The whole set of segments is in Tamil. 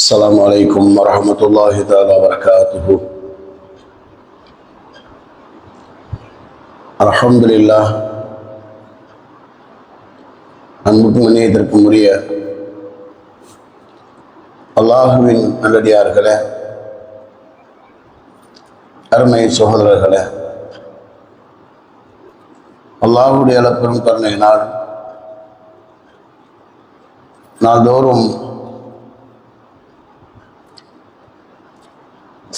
السلام عليكم ورحمة الله تعالى وبركاته. الحمد لله. அன்புக்கும் இணையத்திற்கும் உரிய அல்லாஹுவின் நல்லடியார்களே, அருமை சகோதரர்களே, அல்லாஹுடைய அளப்பெரும் கருணையினால் நாள்தோறும்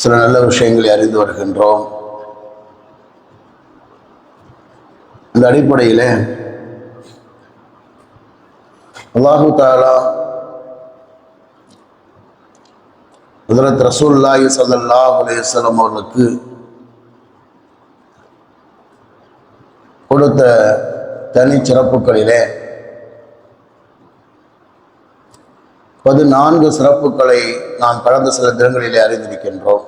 சில நல்ல விஷயங்களை அறிந்து வருகின்றோம். இந்த அடிப்படையில் அல்லாஹு தஆலா ஹஜ்ரத் ரசூலுல்லாஹி ஸல்லல்லாஹு அலைஹி வஸல்லம் அவர்களுக்கு கொடுத்த தனி சிறப்புகளிலே 14 சிறப்புகளை நாம் கடந்த சில தினங்களிலே அறிந்திருக்கின்றோம்.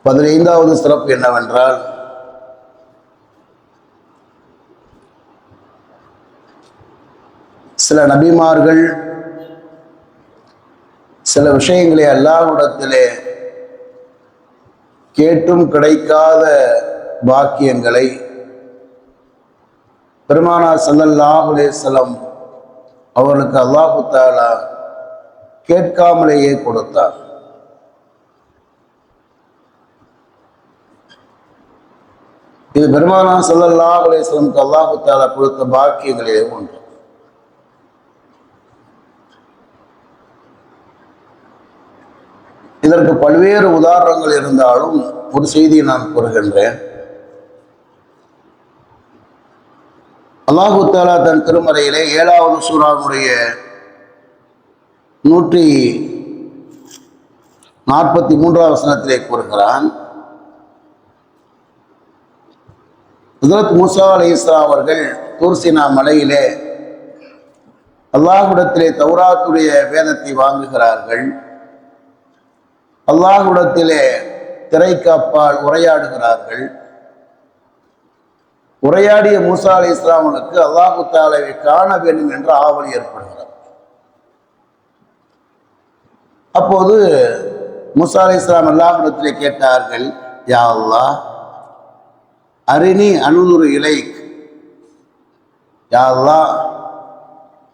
15வது சிறப்பு என்னவென்றால், சில நபிமார்கள் சில விஷயங்களை அல்லாஹ்விடத்திலே கேட்டும் கிடைக்காத பாக்கியங்களை பெருமானார் ஸல்லல்லாஹு அலைஹி வஸல்லம் அவர்களுக்கு அல்லாஹு தஆலா கேட்காமலேயே கொடுத்தார். இது பெருமானார் ஸல்லல்லாஹு அலைஹி வஸல்லம் அல்லாஹு தஆலா கொடுத்த பாக்கியங்களிலே ஒன்று. இதற்கு பல்வேறு உதாரணங்கள் இருந்தாலும் ஒரு செய்தியை நான் கூறுகின்றேன். அல்லாஹு தஆலா தன் திருமறையிலே 7வது சூராவுடைய 143வது வசனத்திலே கூறுகிறான், ஹஜ்ரத் மூஸா அலைஹிஸ்ஸலாம் அவர்கள் தூர் சீனா மலையிலே அல்லாஹ்விடத்திலே தௌராத்துடைய வேதத்தை வாங்குகிறார்கள். அல்லாஹ்விடத்திலே திரைக்கு அப்பால் உரையாடுகிறார்கள். உரையாடிய மூஸா அலைஹிஸ்ஸலாமுக்கு அல்லாஹு தஆலாவை காண வேண்டும் என்ற ஆவல் ஏற்படுகிறது. அப்போது மூஸா அலைஹிஸ்ஸலாம் அல்லாஹ்விடத்திலே கேட்டார்கள், யா அல்லாஹ் அரினி அனுதுரு இலைக், யா அல்லாஹ்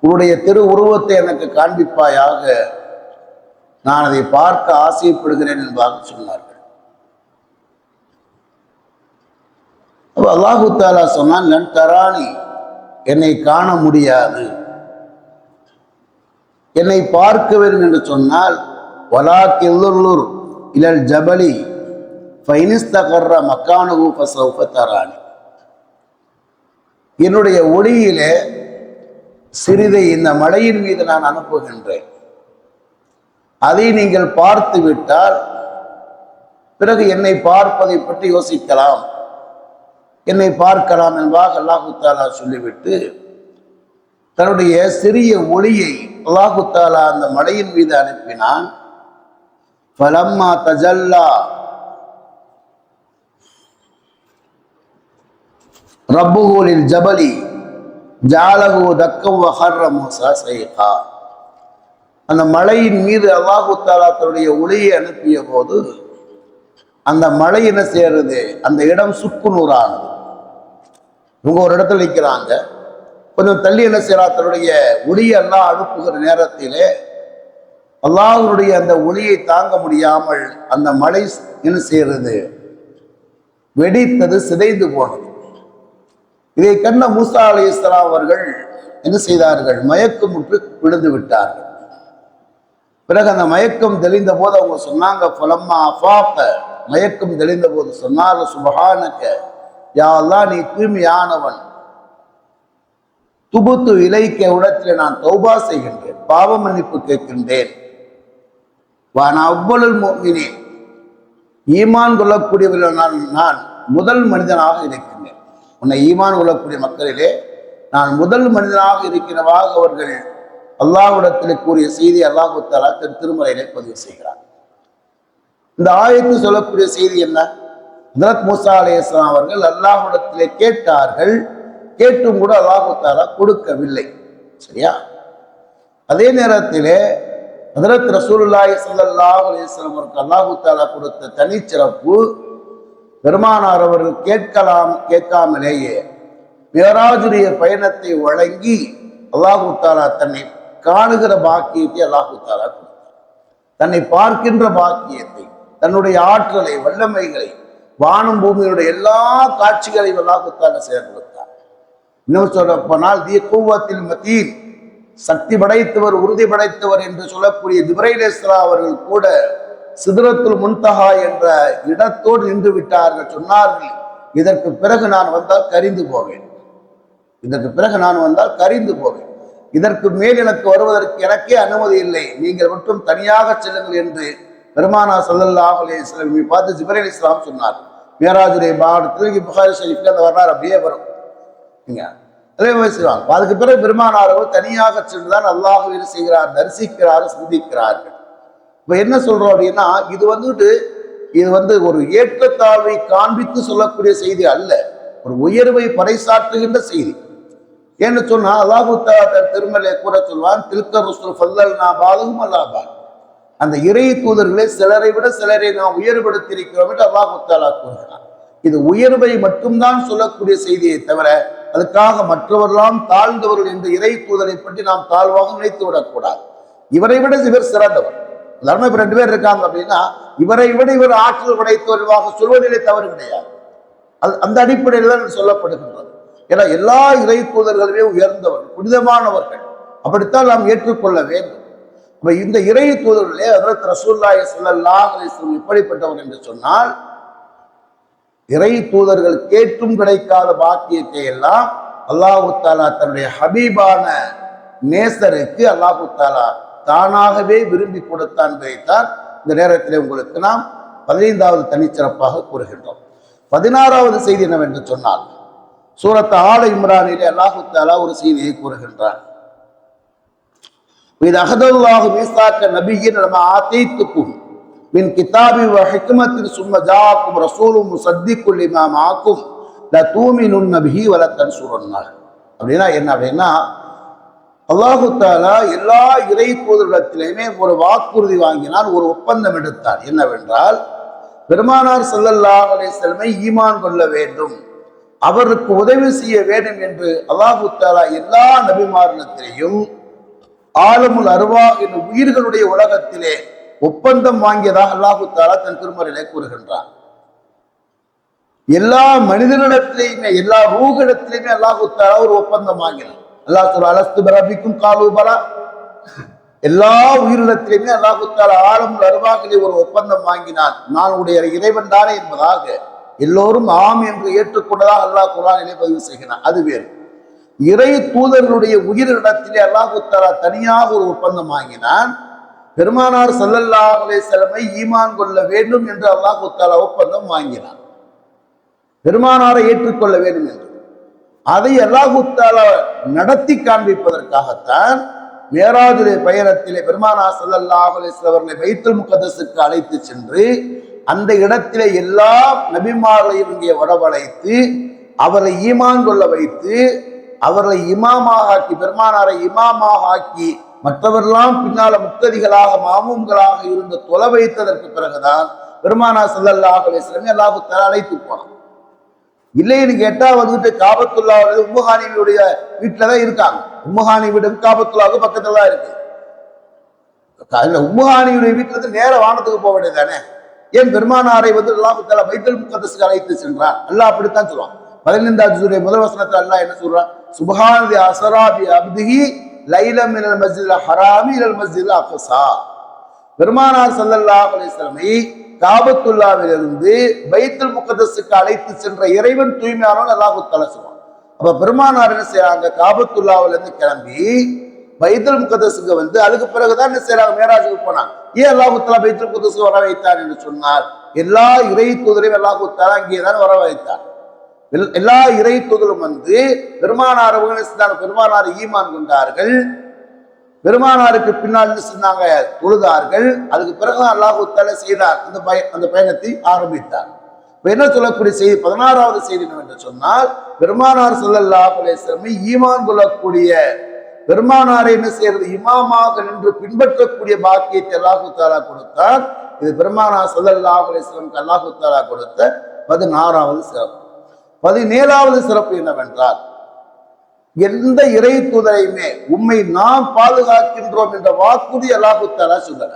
உன்னுடைய திரு உருவத்தை எனக்கு காண்பிப்பாயாக, நான் அதை பார்க்க ஆசைப்படுகிறேன் என்பதாக சொன்னார்கள். அல்லாஹு தஆலா சொன்னான், லன் தரானி, என்னை காண முடியாது. என்னை பார்க்க வேண்டும் என்று சொன்னால் வலாக்கில்லுர் இலல் ஜபலி ஃபைனிஸ்தகர்ர மக்கானஹு ஃபஸௌஃப தரானி, என்னுடைய ஒளியிலே சிறிதை இந்த மலையின் மீது நான் அனுப்புகின்றேன். அதை நீங்கள் பார்த்து விட்டால் பிறகு என்னை பார்ப்பதை பற்றி யோசிக்கலாம், என்னை பார்க்கலாம் என்பதாக அல்லாஹு தஆலா சொல்லிவிட்டு தன்னுடைய சிறிய ஒளியை அல்லாஹு தஆலா அந்த மலையின் மீது அனுப்பினான். ஃபலம்மா தஜல்லா ரப்புஹு லில் ஜபலி ஜஅலஹு தக்கம் வ ஹர்ர மூஸா ஸைகா, அந்த மலையின் மீது அல்லாஹு தஆலா தன்னுடைய ஒளியை அனுப்பிய போது அந்த மலை என்ன செய்யறது, அந்த இடம் சுக்குநூறானது. இவங்க ஒரு இடத்துல நிற்கிறாங்க, கொஞ்சம் தள்ளி என்ன செய்யறா, தன்னுடைய ஒளியை எல்லாம் அனுப்புகிற நேரத்திலே அல்லாஹ்வுடைய அந்த ஒளியை தாங்க முடியாமல் அந்த மலை என்ன செய்யறது, வெடித்தது, சிதைந்து போனது. இதை கண்ட மூஸா அலைஹிஸ்ஸலாம் அவர்கள் என்ன செய்தார்கள், மயக்கமுற்று விழுந்து விட்டார்கள். பிறகு அந்த மயக்கம் தெளிந்த போது அவங்க சொன்னாங்க, ஃபலம்மா அஃபாக, மயக்கம் தெளிந்த போது சொன்னார்கள், சுப்ஹானக யா அல்லாஹ், நீ தூய்மையானவன், துபுத்து இலைக்க, இடத்திலே நான் தௌபா செய்கின்றேன், பாவ மன்னிப்பு கேட்கின்றேன். வான அவ்வளல் முஃமினீன், ஈமான் கொள்ளக்கூடியவர்கள் நான் முதல் மனிதனாக இருக்கின்றேன். உன்னை ஈமான் கொள்ளக்கூடிய மக்களிலே நான் முதல் மனிதனாக இருக்கிறவாக அவர்கள் அல்லாஹ்விடத்தில் கூறிய செய்தி அல்லாஹு தஆலா தன் திருமறையிலே பதிவு செய்கிறார். இந்த ஆயத்து சொல்லக்கூடிய செய்தி என்ன? ஹஜ்ரத் மூஸா அலைஹிஸ்ஸலாம் அவர்கள் அல்லாஹ்விடத்திலே கேட்டார்கள், கேட்டும் கூட அல்லாஹு தாலா கொடுக்கவில்லை. சரியா? அதே நேரத்திலே ஹஜ்ரத் ரசூலுல்லாஹி ஸல்லல்லாஹு அலைஹி வஸல்லம் அவருக்கு அல்லாஹு தாலா கொடுத்த தனிச்சிறப்பு, பெருமானார் அவர்கள் கேட்காமலேயே மிஅராஜுடைய பயணத்தை வழங்கி அல்லாஹு தாலா தன்னை காணுகிற பாக்கியத்தை அல்லாஹு தாலா கொடுத்தார். தன்னை பார்க்கின்ற பாக்கியத்தை, தன்னுடைய ஆற்றலை, வல்லமைகளை, வானம் பூமியினுடைய எல்லா காட்சிகளையும் அல்லாஹு தாலா சேர்ந்தார். இன்னும் சொல்ல போனால் தி குவத்தில் மதீன், சக்தி படைத்தவர், உறுதி படைத்தவர் என்று சொல்லக்கூடிய ஜிப்ரைல் அலைஹிஸ்ஸலாம் அவர்கள் கூட சிதறத்துல் முன்தஹா என்ற இடத்தோடு நின்று விட்டார்கள். சொன்னார்கள், இதற்கு பிறகு நான் வந்தால் கரிந்து போவேன், இதற்கு பிறகு நான் வந்தால் கரிந்து போவேன், இதற்கு மேல் எனக்கு வருவதற்கு எனக்கே அனுமதி இல்லை, நீங்கள் மட்டும் தனியாக செல்லுங்கள் என்று பெருமானார் ஸல்லல்லாஹு அலைஹி வஸல்லம் பார்த்து ஜிப்ரைல் அலைஹிஸ்ஸலாம் சொன்னார். மேராஜுடைய பாடத்தில் புகாரி ஷரீஃப்ல அந்த வரலாறு அப்படியே வரும். அதே மாதிரி செய்வாங்க. அதுக்கு பிறகு பெருமானார் தனியாக சென்றுதான் அல்லாஹ்வை செய்கிறார், தரிசிக்கிறார், சிந்திக்கிறார்கள். இப்ப என்ன சொல்றோம் அப்படின்னா, இது வந்து ஒரு ஏற்றத்தாழ்வை காண்பித்து சொல்லக்கூடிய செய்தி அல்ல, ஒரு உயர்வை பறைசாற்றுகின்ற செய்தி. ஏன்னு சொன்னா அல்லாஹு தஆலா தன் திருமலையை கூட சொல்வான், தில்க ருசுல் ஃபல்லல்னா பாலஹும் அலா பால், அந்த இறை தூதர்களை சிலரை விட சிலரை நாம் உயர்படுத்தியிருக்கிறோம் என்று அல்லாஹு தஆலா கூறுகிறான். இது உயர்வை மட்டும்தான் சொல்லக்கூடிய செய்தியை தவிர அதுக்காக மற்றவர்களாம் தாழ்ந்தவர்கள் என்று இறை தூதரை பற்றி நாம் தாழ்வாக நினைத்து விடக்கூடாது. இவரை விட இவர் சிறந்தவர், உதாரணம் இப்ப 2 பேர் இருக்காங்க அப்படின்னா இவரை விட இவர் ஆற்றல் படைத்தவர்களாக சொல்வதிலே தவறு கிடையாது. அந்த அடிப்படையில் தான் சொல்லப்படுகின்றது. ஏன்னா எல்லா இறை தூதர்களுமே உயர்ந்தவர்கள், புனிதமானவர்கள், அப்படித்தான் நாம் ஏற்றுக்கொள்ள வேண்டும். அப்ப இந்த இறை தூதர்களே ஹஜ்ரத் ரசூலுல்லாஹி ஸல்லல்லாஹு அலைஹி வஸல்லம் எப்படிப்பட்டவர் என்று சொன்னால், இறை தூதர்கள் கேட்டும் கிடைக்காத பாக்கியத்தை எல்லாம் அல்லாஹு தாலா தன்னுடைய ஹபீபான நேசருக்கு அல்லாஹு தாலா தானாகவே விரும்பி கொடுத்தான் என்பதைத்தான் இந்த நேரத்தில் உங்களுக்கு நாம் 15வது தனிச்சிறப்பாக கூறுகின்றோம். 16வது செய்தி என்னவென்று சொன்னால், சூரத் ஆல இம்ரானிலே அல்லாஹு தஆலா ஒரு செய்தியை கூறுகின்றார். இது அஹதல்லாஹு மீசாக்க நபியின் லமா ஆதைத்துக்கும் மின் கிதாபி வ ஹிக்மத்தின் சும்ம ஜாஅக்கும் ரசூலும் முஸத்திக்குல் லிமா மஅக்கும் லதூமினுன்ன பிஹி வ லதன்சுருன்னாஹ். அப்படின்னா என்ன அப்படின்னா, அல்லாஹு தஆலா எல்லா இறை தூதர்களிடத்திலுமே ஒரு வாக்குறுதி வாங்கினார், ஒரு ஒப்பந்தம் எடுத்தார். என்னவென்றால், பெருமானார் ஸல்லல்லாஹு அலைஹி வஸல்லம் ஈமான் கொள்ள வேண்டும், அவருக்கு உதவி செய்ய வேண்டும் என்று அல்லாஹு தஆலா எல்லா நபிமார்களிடத்திலேயும் ஆலமுல் அர்வாஹ் என்ற உயிர்களுடைய உலகத்திலே ஒப்பந்தம் வாங்கியதாக அல்லாஹு தஆலா தன் திருமறையிலே கூறுகின்றார். எல்லா மனிதனிடத்திலேயுமே, எல்லா ரூஹிடத்திலேயுமே அல்லாஹு தஆலா ஒரு ஒப்பந்தம் வாங்கினார். அல்லாஹ் சொல்றார், அலஸ்து பிரபிக்கும் காலு பலா, எல்லா உயிரினத்திலுமே அல்லாஹு தஆலா ஆலமுல் அர்வாஹிலே ஒரு ஒப்பந்தம் வாங்கினான், நான் உடைய இறைவன் தானே என்பதாக எல்லோரும் ஆம் என்று ஏற்றுக்கொண்டதாக அல்லாஹ் குர்ஆனிலே பதிவு செய்கிறான். அது வேறு. இறை தூதர்களுடைய உயிரினத்திலே அல்லாஹு தஆலா தனியாக ஒரு ஒப்பந்தம் வாங்கினான். பெருமானார் ஸல்லல்லாஹு அலைஹி வஸல்லம் ஈமான் கொள்ள வேண்டும் என்று அல்லாஹு தஆலா ஒப்பந்தம் வாங்கினான், பெருமானாரை ஏற்றுக்கொள்ள வேண்டும் என்று. அதை அல்லாஹு தஆலா நடத்தி காண்பிப்பதற்காகத்தான் மேராஜுடைய பயணத்திலே பெருமானார் ஸல்லல்லாஹு அலைஹி வஸல்லம் அவர்களை பைத்துல் முகத்தஸுக்கு அழைத்து சென்று அந்த இடத்திலே எல்லா நபிமார்களையும் இங்கே வரவழைத்து அவரை ஈமான் கொள்ள வைத்து அவர்களை இமாமாக ஆக்கி, பெருமானாரை இமாமாக ஆக்கி, மற்றவர்களாம் பின்னால முக்ததிகளாக மாமூம்களாக இருந்து தொலை வைத்ததற்கு பிறகுதான் பெருமானார் ஸல்லல்லாஹு அலைஹி வஸல்லம் அல்லாஹு தஆலா அழைத்து போனான். இல்லைன்னு கேட்டா காபத்துல்லா உம்முஹானியுடைய வீட்டுல தான் இருக்காங்க. உம்முஹானி வீடு காபத்துல்லாவுக்கு பக்கத்துல தான் இருக்கு. உம்முஹானியுடைய வீட்டுல இருந்து நேர வானத்துக்கு போக வேண்டியதானே? ஏன் பெருமானாரை அல்லாஹு தஆலா பைத்துல் முகத்தஸுக்கு அழைத்து சென்றான்? அல்லாஹ் அப்படித்தான் சொல்லுவான். 15வது சூரா முதல் வசனத்தில் அல்லாஹ் என்ன சொல்றான்? சுப்ஹானல்லாஹி அஸ்ரா பி அப்திஹி லைலா மினல் மஸ்ஜிதில் ஹராமி இலல் மஸ்ஜிதில் அக்ஸா. பெருமானார் ஸல்லல்லாஹு அலைஹி வஸல்லம் காபத்துல்லாவிலிருந்து பைத்துல் முகத்தஸுக்கு அழைத்து சென்ற இறைவன் தூய்மையானவன் அல்லாஹ் தஆலா சொல்றான். அப்ப பெருமானார் என்ன செய்யறாங்க? காபத்துல்லாவிலிருந்து கிளம்பி பைத்துல் முகத்தஸுக்கு வந்து அதுக்கு பிறகுதான் என்ன செய்யறாங்க? மேராஜுக்கு போனாங்க. ஏன் அல்லாஹ் தஆலா பைத்துல் முகத்தஸுக்கு வர வைத்தார் என்று சொன்னால், எல்லா இறை தூதரையும் அல்லாஹ் தஆலா அங்கேதான் வர வைத்தார். எல்லா இறை தூதரும் வந்து பெருமானார் பெருமானார் ஈமான் கொண்டார்கள், பெருமானாருக்கு பின்னால் சொன்னாங்க தொழுதார்கள். அதுக்கு பிறகுதான் அல்லாஹ் தஆலா செய்தார், அந்த பயணத்தை ஆரம்பித்தார். என்ன சொல்லக்கூடிய செய்தி, 16வது செய்தி என்னவென்று சொன்னால், பெருமானார் ஸல்லல்லாஹு அலைஹி வஸல்லம் ஈமான் கொள்ளக்கூடிய பெருமானாரை என்ன செய்யறது, இமாமாக நின்று பின்பற்றக்கூடிய பாக்கியத்தை அல்லாஹு தஆலா கொடுத்தார். இது பெருமானார் ஸல்லல்லாஹு அலைஹி வஸல்லம் அல்லாஹு தஆலா கொடுத்த 16வது சிறப்பு. 17வது சிறப்பு என்னவென்றால், எந்த இறை தூதரையுமே உம்மை நாம் பாதுகாக்கின்றோம் என்ற வாக்குறுதி அல்லாஹு தஆலா சொல்லல.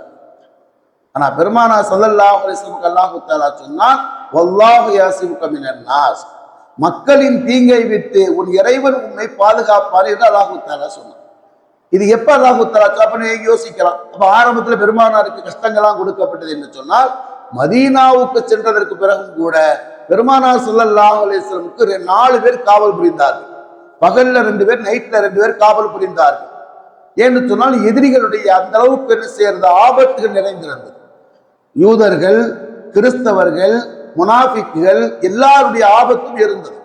ஆனா பெருமானார் ஸல்லல்லாஹு அலைஹி வஸல்லம் அல்லாஹு தஆலா சொன்னான், வல்லாஹு யாஸிமுக மினன் நாஸ், மக்களின் தீங்கை விட்டு உன் இறைவன் உம்மை பாதுகாப்பார் என்று அல்லாஹு தஆலா சொன்னான். இது எப்ப அல்லாஹு தஆலா அப்ப யோசிக்கலாம். அப்ப ஆரம்பத்துல பெருமானாருக்கு கஷ்டங்கள்லாம் கொடுக்கப்பட்டது என்று சொன்னால், மதீனாவுக்கு சென்றதற்கு பிறகும் கூட பெருமானார் ஸல்லல்லாஹு அலைஹி வஸல்லமுக்கு 4 பேர் காவல் புரிந்தார்கள். பகல்ல 2 பேர், நைட்ல 2 பேர் காவல் புரிந்தார்கள். ஏன்னு சொன்னால் எதிரிகளுடைய அந்த அளவுக்கு என்ன செய்யறது, ஆபத்துகள் நிறைந்திருந்தது. யூதர்கள், கிறிஸ்தவர்கள், முனாஃபிக்குகள் எல்லாருடைய ஆபத்தும் இருந்தது.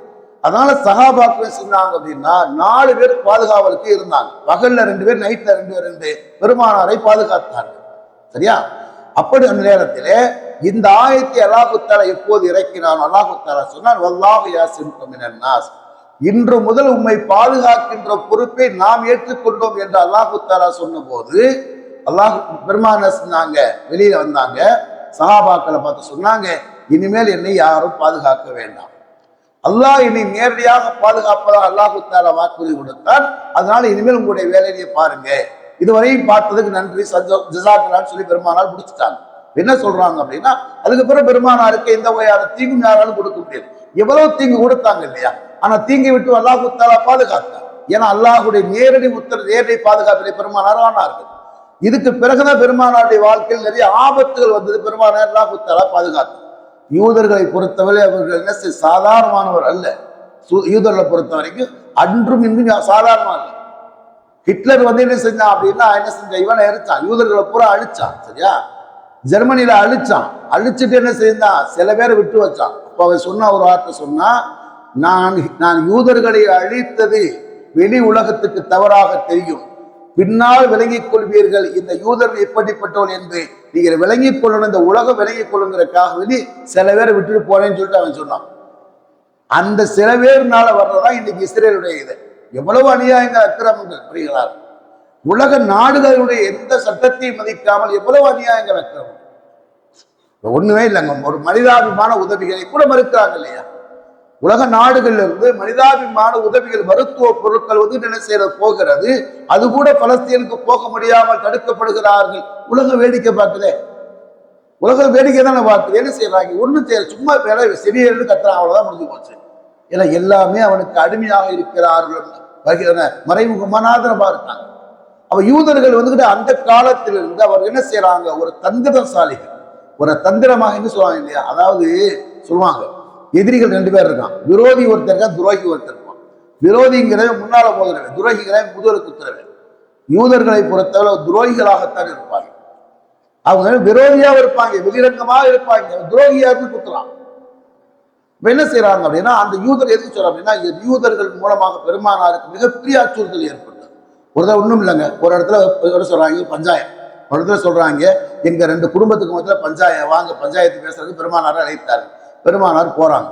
அதனால சஹாபாக்கள் சொன்னாங்க அப்படின்னா 4 பேர் பாதுகாவலுக்கு இருந்தாங்க. பகல்ல 2 பேர், நைட்ல 2 பேர் என்று பெருமானாரை பாதுகாத்தார்கள். சரியா? அப்படி அந்த நேரத்திலே இந்த ஆயத்தை அல்லாஹு தஆலா எப்போது இறக்கினான், அல்லாஹு தஆலா சொன்னான், வல்லாஹு யாஸிமுக மினன் நாஸ், இன்று முதல் உம்மை பாதுகாக்கின்ற பொறுப்பை நாம் ஏற்றுக்கொண்டோம் என்று அல்லாஹு தஆலா சொன்ன போது அல்லாஹ் பெருமானார் சொன்னாங்க, வெளியில வந்தாங்க, சஹாபாக்களை பார்த்து சொன்னாங்க, இனிமேல் என்னை யாரும் பாதுகாக்க வேண்டாம், அல்லாஹ் என்னை நேரடியாக பாதுகாப்பதாக அல்லாஹு தஆலா வாக்குறுதி கொடுத்தார். அதனால இனிமேல் உங்களுடைய வேலையை பாருங்க, இதுவரையும் பார்த்ததுக்கு நன்றி, ஜஸாக்கல்லான்னு சொல்லி பெருமானார் முடிச்சுட்டாங்க. என்ன சொல்றாங்க அப்படின்னா, அதுக்கப்புறம் பெருமானாருக்கு எந்த வகையான தீங்கும் யாராலும் கொடுக்க முடியாது. எவ்வளவு தீங்கு கொடுத்தாங்க இல்லையா, ஆனா தீங்கை விட்டு அல்லாஹு தஆலா பாதுகாத்தார். ஏன்னா அல்லாஹுடைய நேரடி நேரடி பாதுகாப்பிலே பெருமானார் ஆனார்கள். இதுக்கு பிறகுதான் பெருமானாருடைய வாழ்க்கையில் நிறைய ஆபத்துகள் வந்தது. பெருமானார் அல்லாஹு தஆலா பாதுகாத்தார். யூதர்களை பொறுத்தவரை அவர்கள் என்ன சாதாரணமானவர் அல்ல. யூதர்களை பொறுத்த வரைக்கும் அன்றும் இன்றும் சாதாரணமா இல்லை. ஹிட்லர் என்ன செஞ்சான் அப்படின்னா, என்ன செஞ்சான், இவனை எரிச்சான், யூதர்களை பூரா அழிச்சான். சரியா? ஜெர்மனியில அழிச்சான். அழிச்சுட்டு என்ன செஞ்சான், சில பேரை விட்டு வச்சான். அப்ப அவன் சொன்ன ஒரு வார்த்தை சொன்னா, நான் யூதர்களை அழித்தது வெளி உலகத்துக்கு தவறாக தெரியும், பின்னால் விளங்கிக் கொள்வீர்கள் இந்த யூதர்கள் எப்படிப்பட்டவன் என்று நீங்கள் விளங்கிக் கொள்ளணும், இந்த உலகம் விளங்கிக் கொள்ளுங்கிறதுக்காக வெளி சில பேரை விட்டுட்டு போனேன்னு சொல்லிட்டு அவன் சொன்னான். அந்த சில பேர்னால வர்றதா இன்னைக்கு இஸ்ரேலுடைய இது. எவ்வளவு அநியாயங்கள், அக்கிரமங்கள் புரிகிறார். உலக நாடுகளுடைய எந்த சட்டத்தையும் மதிக்காமல் எவ்வளவு அநியாயங்கள், அக்கிரமம். ஒண்ணுமே இல்லைங்க, ஒரு மனிதாபிமான உதவிகளை கூட மறுக்கிறாங்க இல்லையா. உலக நாடுகள்ல இருந்து மனிதாபிமான உதவிகள், மருத்துவ பொருட்கள் என்ன செய்யறது போகிறது, அது கூட பலஸ்தீனுக்கு போக முடியாமல் தடுக்கப்படுகிறார்கள். உலக வேடிக்கை பார்க்குதே, உலக வேடிக்கை தானே பார்க்குது. என்ன செய்யறாங்க, ஒன்றும் செய்யற, சும்மா வேலை சிறியன்னு கத்துறான், அவ்வளவுதான் முடிஞ்சு போச்சு. ஏன்னா எல்லாமே அவனுக்கு அடிமையாக இருக்கிறார்கள், மறைமுகமானாதரமா இருக்காங்க. அவ யூதர்கள் அந்த காலத்திலிருந்து அவர் என்ன செய்யறாங்க, ஒரு தந்திரசாலிகள், ஒரு தந்திரமாக என்ன சொல்லுவாங்க இல்லையா, அதாவது சொல்லுவாங்க, எதிரிகள் 2 பேர் இருக்கான், விரோதி ஒருத்தர் இருக்கான், துரோகி ஒருத்தர் இருப்பான். விரோதிங்கிறவன் முன்னால போகிறவன், துரோகிங்கிறவன் முதுகுல குத்துறவன். யூதர்களை பொறுத்தவரை துரோகிகளாகத்தான் இருப்பாங்க. அவங்க விரோதியாக இருப்பாங்க, வெளிரங்கமாக இருப்பாங்க, துரோகியாக குத்துறான். என்ன செய்யறாங்க அப்படின்னா, அந்த யூதர் எதுக்கு சொல்றாங்க அப்படின்னா, யூதர்கள் மூலமாக பெருமானாருக்கு மிகப்பெரிய அச்சுறுத்தல் ஏற்பட்டது. ஒரு தான் ஒண்ணும் இல்லைங்க, ஒரு இடத்துல சொல்றாங்க பஞ்சாயம், ஒரு இடத்துல சொல்றாங்க எங்க 2 குடும்பத்துக்கு மத்தியில் பஞ்சாயம், வாங்க பஞ்சாயத்து பேசுறது பெருமானாரை அழைத்தாரு. பெருமானார் போறாங்க,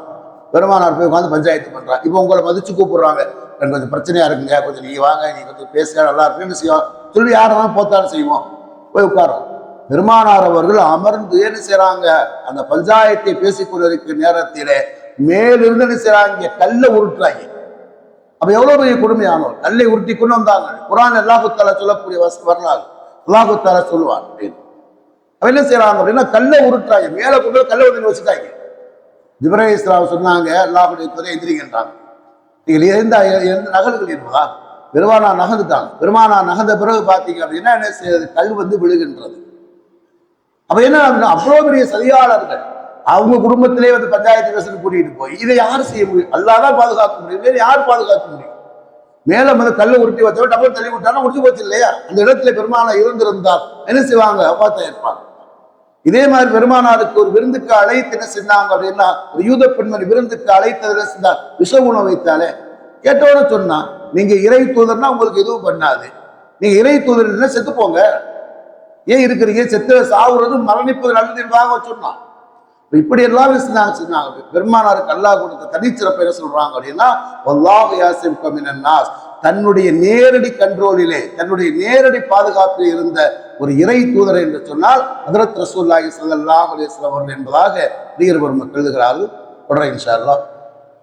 பெருமானார் போய் உட்காந்து பஞ்சாயத்து பண்றாங்க. இப்போ உங்களை மதிச்சு கூப்பிடுறாங்க, எனக்கு கொஞ்சம் பிரச்சனையா இருக்குங்க, கொஞ்சம் நீங்க வாங்க, நீங்க கொஞ்சம் பேசுங்க, நல்லா இருக்குன்னு செய்வோம் சொல்லி யாரெல்லாம் போத்தாலும் செய்வோம், போய் உட்காரோம். பெருமானார் அவர்கள் அமர்ந்து என்ன செய்யறாங்க, அந்த பஞ்சாயத்தை பேசிக்கொண்டிருக்கிற நேரத்திலே மேலிருந்து என்ன செய்யறாங்க, கல்லை உருட்டுறாங்க. அப்ப எவ்வளவு பெரிய கொடுமையானவர், கல்லை உருட்டி கொண்டு வந்தாங்க. குர்ஆன் அல்லாஹ் தஆலா சொல்லக்கூடிய வரலாறு, அல்லாஹ் தஆலா சொல்லுவார் அப்படின்னு. என்ன செய்யறாங்க அப்படின்னா, கல்லை உருட்டுறாங்க, மேல கொண்டு கல்லை வந்து வச்சுட்டாங்க. ஜிப்ரீல் இஸ்லாம் சொன்னாங்க, அல்லாஹ்வுடைய துறை எந்திரிக்கின்றாங்க, நீங்கள் எந்த நகல்கள் இருப்பதா, பெருமானார் நகர்ந்துட்டாங்க. பெருமானார் நகர்ந்த பிறகு பார்த்தீங்க அப்படின்னா என்ன செய்யறது, கல் விழுகின்றது. அப்ப என்ன அவ்வளவு பெரிய சதிகாரர்கள் அவங்க குடும்பத்திலே பஞ்சாயத்து பேச கூட்டிட்டு போய் இதை யார் செய்ய முடியும், அல்லாஹ் தான் பாதுகாக்க முடியும், வேறு யார் பாதுகாக்க முடியும். மேல கல்லை உருட்டி வச்சவன் டபுள் தள்ளி விட்டாலும் முடிச்சு போச்சு இல்லையா. அந்த இடத்துல பெருமானார் இருந்திருந்தால் என்ன செய்வாங்க, அப்பாத்தா இருப்பாங்க. இதே மாதிரி பெருமானாருக்கு ஒரு விருந்துக்கு அழைத்து என்ன செஞ்சாங்க அப்படின்னா, ஒரு யூத பெண்மணி விருந்துக்கு அழைத்தது செஞ்சார், விஷ உணவு வைத்தாலே. கேட்டோட சொன்னா, நீங்க இறை தூதர்னா உங்களுக்கு எதுவும் பண்ணாது, நீங்க இறை தூதர் இல்லைன்னா செத்து போங்க, ஏன் இருக்கிறீங்க, செத்து சாவுறது மரணிப்பது நல்லது என்பதாக சொன்னான். இப்படி எல்லாம் சொன்னாங்க. பெருமானாருக்கு அல்லாஹ் கொடுத்த தனிச்சிறப்பை என்ன சொல்றாங்க அப்படின்னா, வல்லாஹு யாசிமுக மினன் நாஸ், தன்னுடைய நேரடி கண்ட்ரோலிலே, தன்னுடைய நேரடி பாதுகாப்பில் இருந்த ஒரு இறை தூதர் என்று சொன்னால் ஹஜ்ரத் ரசூலுல்லாஹி ஸல்லல்லாஹு அலைஹி வஸல்லம் அவர்கள் என்பதாக நீர் பெருமக்கள் எழுதுகிறார்கள். தொடர இன்ஷா அல்லாஹ்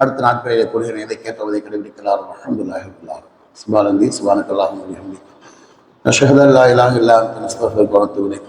அடுத்த நாட்களிலே கொள்கிறேன். எதை கேட்டவதை கடைபிடிக்கிறார். அல்ஹம்துலில்லாஹி ரப்பில் ஆலமீன். சுப்ஹானல்லாஹி சுப்ஹானக்கல்லாஹும்ம வ பிஹம்திஹி நஷ்ஹது அல்லா இலாஹா இல்லா அன்த நஸ்தக்ஃபிருக வ நத்தூபு இலைக்.